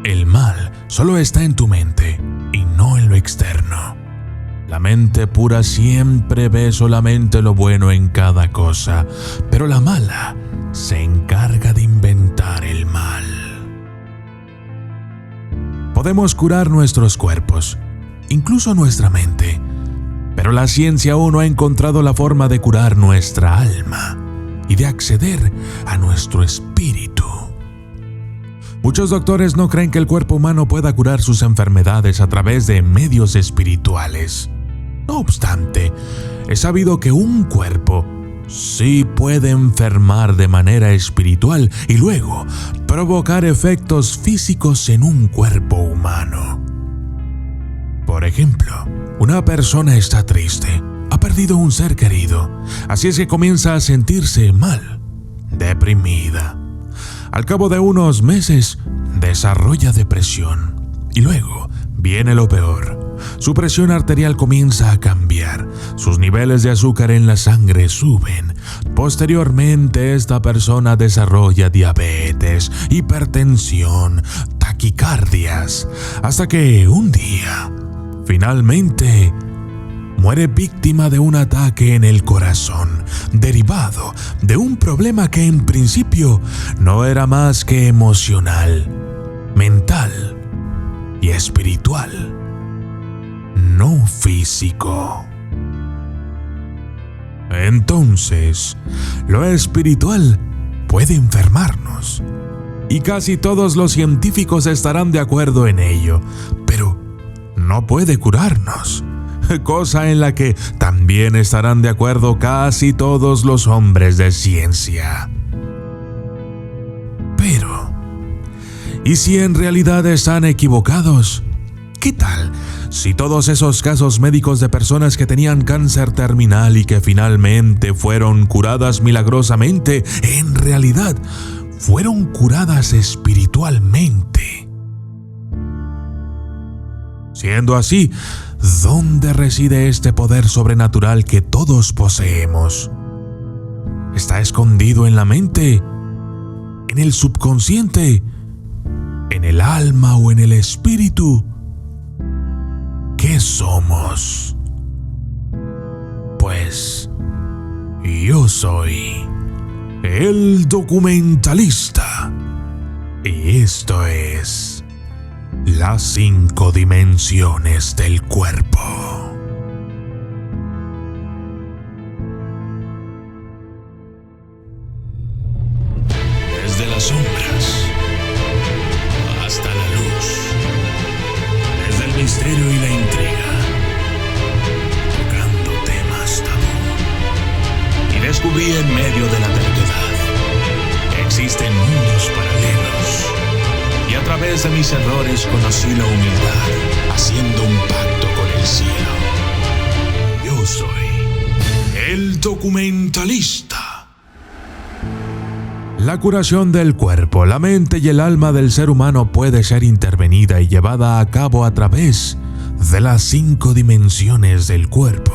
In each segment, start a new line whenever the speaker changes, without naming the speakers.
El mal solo está en tu mente y no en lo externo. La mente pura siempre ve solamente lo bueno en cada cosa, pero la mala se encarga de inventar el mal. Podemos curar nuestros cuerpos, incluso nuestra mente, pero la ciencia aún no ha encontrado la forma de curar nuestra alma y de acceder a nuestro espíritu. Muchos doctores no creen que el cuerpo humano pueda curar sus enfermedades a través de medios espirituales. No obstante, es sabido que un cuerpo sí puede enfermar de manera espiritual y luego provocar efectos físicos en un cuerpo humano. Por ejemplo, una persona está triste, ha perdido un ser querido, así es que comienza a sentirse mal, deprimida. Al cabo de unos meses, desarrolla depresión y luego viene lo peor. Su presión arterial comienza a cambiar, sus niveles de azúcar en la sangre suben. Posteriormente, esta persona desarrolla diabetes, hipertensión, taquicardias, hasta que un día, finalmente, muere víctima de un ataque en el corazón, derivado de un problema que en principio no era más que emocional, mental y espiritual, no físico. Entonces, lo espiritual puede enfermarnos, y casi todos los científicos estarán de acuerdo en ello, pero no puede curarnos. Cosa en la que también estarán de acuerdo casi todos los hombres de ciencia. Pero, ¿y si en realidad están equivocados? ¿Qué tal si todos esos casos médicos de personas que tenían cáncer terminal y que finalmente fueron curadas milagrosamente, en realidad fueron curadas espiritualmente? Siendo así, ¿dónde reside este poder sobrenatural que todos poseemos? ¿Está escondido en la mente, en el subconsciente, en el alma o en el espíritu? ¿Qué somos? Pues yo soy el documentalista y esto es las 5 dimensiones del cuerpo. Desde las sombras hasta la luz, desde el misterio y la intriga, tocando temas tabú. Y descubrí en medio de la terquedad que existen mundos paralelos. Y a través de mis errores conocí la humildad, haciendo un pacto con el cielo. Yo soy el documentalista. La curación del cuerpo, la mente y el alma del ser humano puede ser intervenida y llevada a cabo a través de las 5 dimensiones del cuerpo.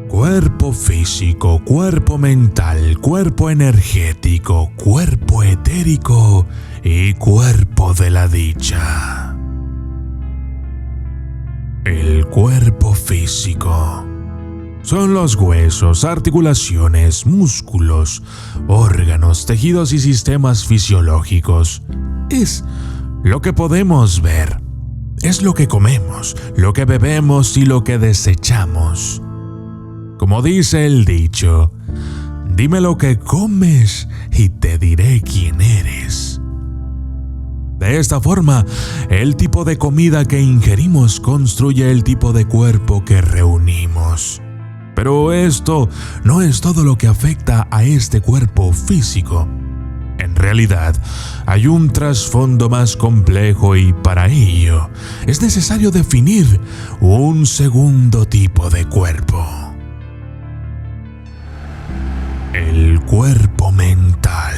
Cuerpo físico, cuerpo mental, cuerpo energético, cuerpo etérico y cuerpo de la dicha. El cuerpo físico son los huesos, articulaciones, músculos, órganos, tejidos y sistemas fisiológicos. Es lo que podemos ver, es lo que comemos, lo que bebemos y lo que desechamos. Como dice el dicho, dime lo que comes y te diré quién eres. De esta forma, el tipo de comida que ingerimos construye el tipo de cuerpo que reunimos. Pero esto no es todo lo que afecta a este cuerpo físico. En realidad, hay un trasfondo más complejo y para ello es necesario definir un segundo tipo de cuerpo. El cuerpo mental.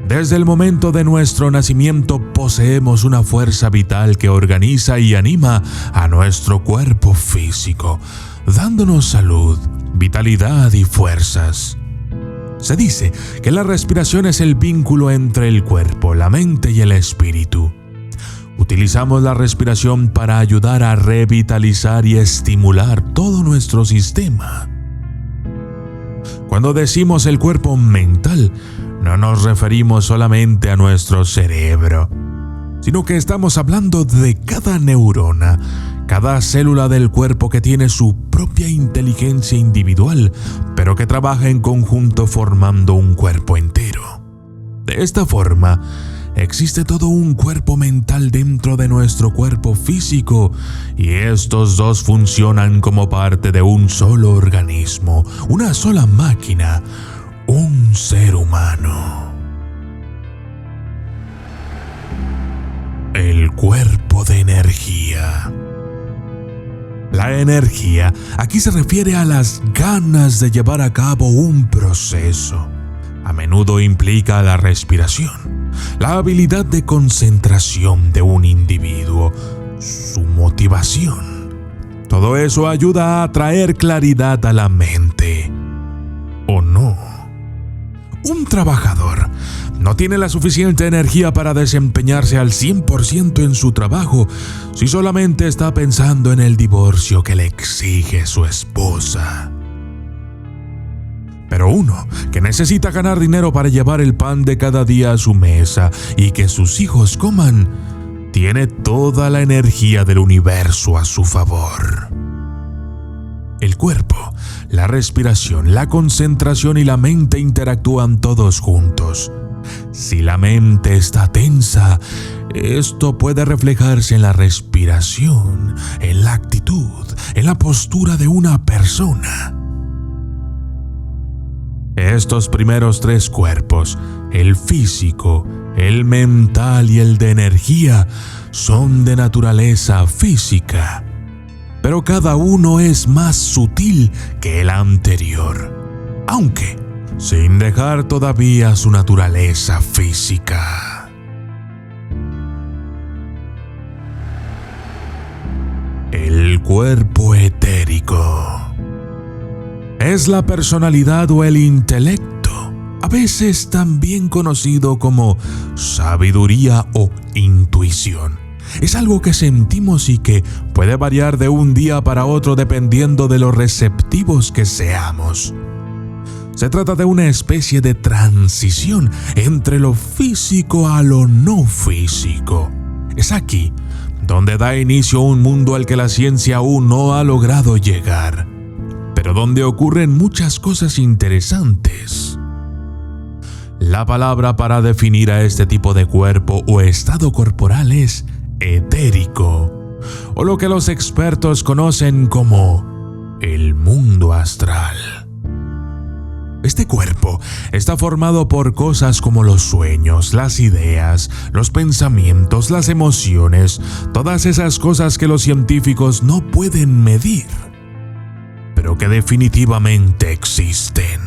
Desde el momento de nuestro nacimiento poseemos una fuerza vital que organiza y anima a nuestro cuerpo físico, dándonos salud, vitalidad y fuerzas. Se dice que la respiración es el vínculo entre el cuerpo, la mente y el espíritu. Utilizamos la respiración para ayudar a revitalizar y estimular todo nuestro sistema. Cuando decimos el cuerpo mental, no nos referimos solamente a nuestro cerebro, sino que estamos hablando de cada neurona, cada célula del cuerpo que tiene su propia inteligencia individual, pero que trabaja en conjunto formando un cuerpo entero. De esta forma, existe todo un cuerpo mental dentro de nuestro cuerpo físico, y estos dos funcionan como parte de un solo organismo, una sola máquina, un ser humano. El cuerpo de energía. La energía aquí se refiere a las ganas de llevar a cabo un proceso. A menudo implica la respiración, la habilidad de concentración de un individuo, su motivación. Todo eso ayuda a traer claridad a la mente. ¿O no? Un trabajador no tiene la suficiente energía para desempeñarse al 100% en su trabajo si solamente está pensando en el divorcio que le exige su esposa. Pero uno que necesita ganar dinero para llevar el pan de cada día a su mesa y que sus hijos coman, tiene toda la energía del universo a su favor. El cuerpo, la respiración, la concentración y la mente interactúan todos juntos. Si la mente está tensa, esto puede reflejarse en la respiración, en la actitud, en la postura de una persona. Estos primeros tres cuerpos, el físico, el mental y el de energía, son de naturaleza física, pero cada uno es más sutil que el anterior, aunque sin dejar todavía su naturaleza física. El cuerpo etérico. Es la personalidad o el intelecto, a veces también conocido como sabiduría o intuición. Es algo que sentimos y que puede variar de un día para otro dependiendo de lo receptivos que seamos. Se trata de una especie de transición entre lo físico a lo no físico. Es aquí donde da inicio un mundo al que la ciencia aún no ha logrado llegar, pero donde ocurren muchas cosas interesantes. La palabra para definir a este tipo de cuerpo o estado corporal es etérico, o lo que los expertos conocen como el mundo astral. Este cuerpo está formado por cosas como los sueños, las ideas, los pensamientos, las emociones, todas esas cosas que los científicos no pueden medir, pero que definitivamente existen.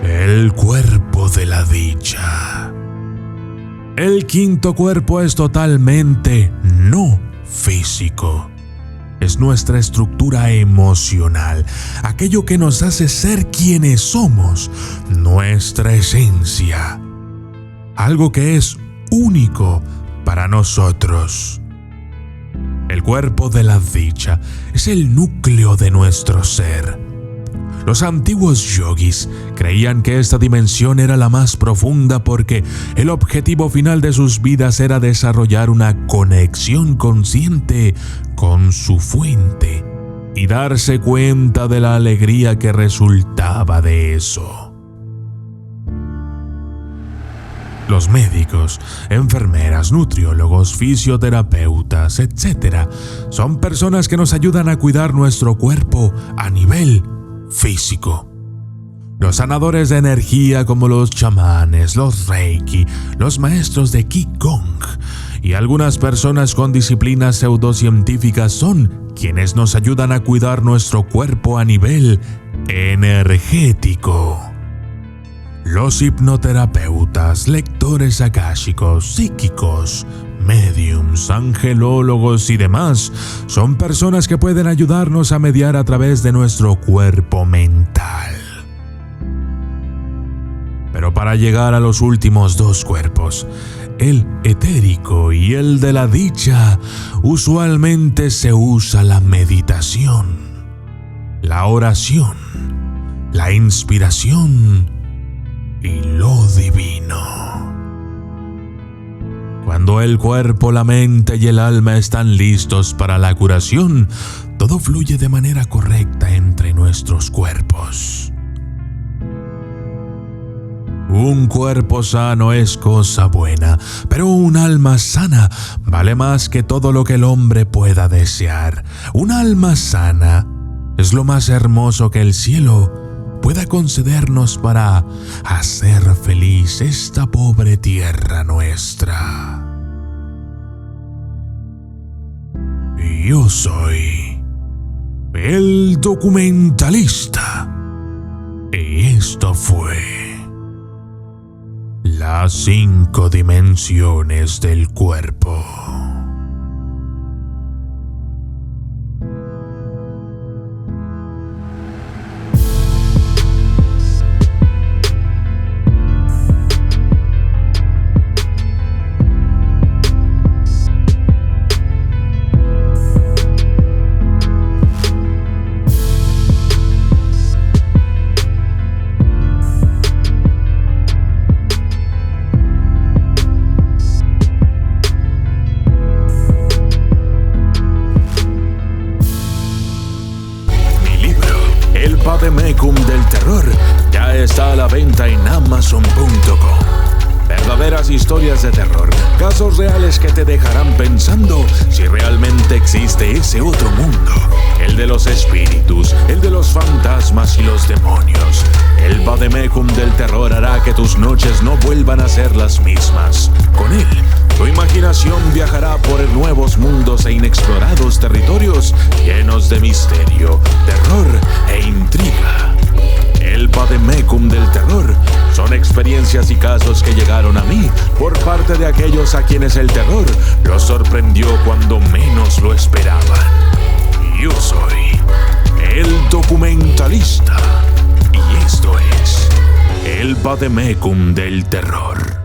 El cuerpo de la dicha. El quinto cuerpo es totalmente no físico. Es nuestra estructura emocional, aquello que nos hace ser quienes somos, nuestra esencia, algo que es único para nosotros. El cuerpo de la dicha es el núcleo de nuestro ser. Los antiguos yogis creían que esta dimensión era la más profunda porque el objetivo final de sus vidas era desarrollar una conexión consciente con su fuente y darse cuenta de la alegría que resultaba de eso. Los médicos, enfermeras, nutriólogos, fisioterapeutas, etc., son personas que nos ayudan a cuidar nuestro cuerpo a nivel físico. Los sanadores de energía como los chamanes, los reiki, los maestros de qigong y algunas personas con disciplinas pseudocientíficas son quienes nos ayudan a cuidar nuestro cuerpo a nivel energético. Los hipnoterapeutas, lectores akáshicos, psíquicos, médiums, angelólogos y demás son personas que pueden ayudarnos a mediar a través de nuestro cuerpo mental. Pero para llegar a los últimos dos cuerpos, el etérico y el de la dicha, usualmente se usa la meditación, la oración, la inspiración y lo divino. Cuando el cuerpo, la mente y el alma están listos para la curación, todo fluye de manera correcta entre nuestros cuerpos. Un cuerpo sano es cosa buena, pero un alma sana vale más que todo lo que el hombre pueda desear. Un alma sana es lo más hermoso que el cielo pueda concedernos para hacer feliz esta pobre tierra nuestra. Yo soy el documentalista y esto fue las 5 dimensiones del cuerpo. Vademecum del terror ya está a la venta en Amazon.com. Verdaderas historias de terror, casos reales que te dejarán pensando si realmente existe ese otro mundo, el de los espíritus, el de los fantasmas y los demonios. El Vademecum del terror hará que tus noches no vuelvan a ser las mismas. Con él, tu imaginación viajará por nuevos mundos e inexplorados territorios llenos de misterio, terror e intriga. El Vademecum del terror son experiencias y casos que llegaron a mí por parte de aquellos a quienes el terror los sorprendió cuando menos lo esperaban. Yo soy el documentalista y esto es el Vademecum del terror.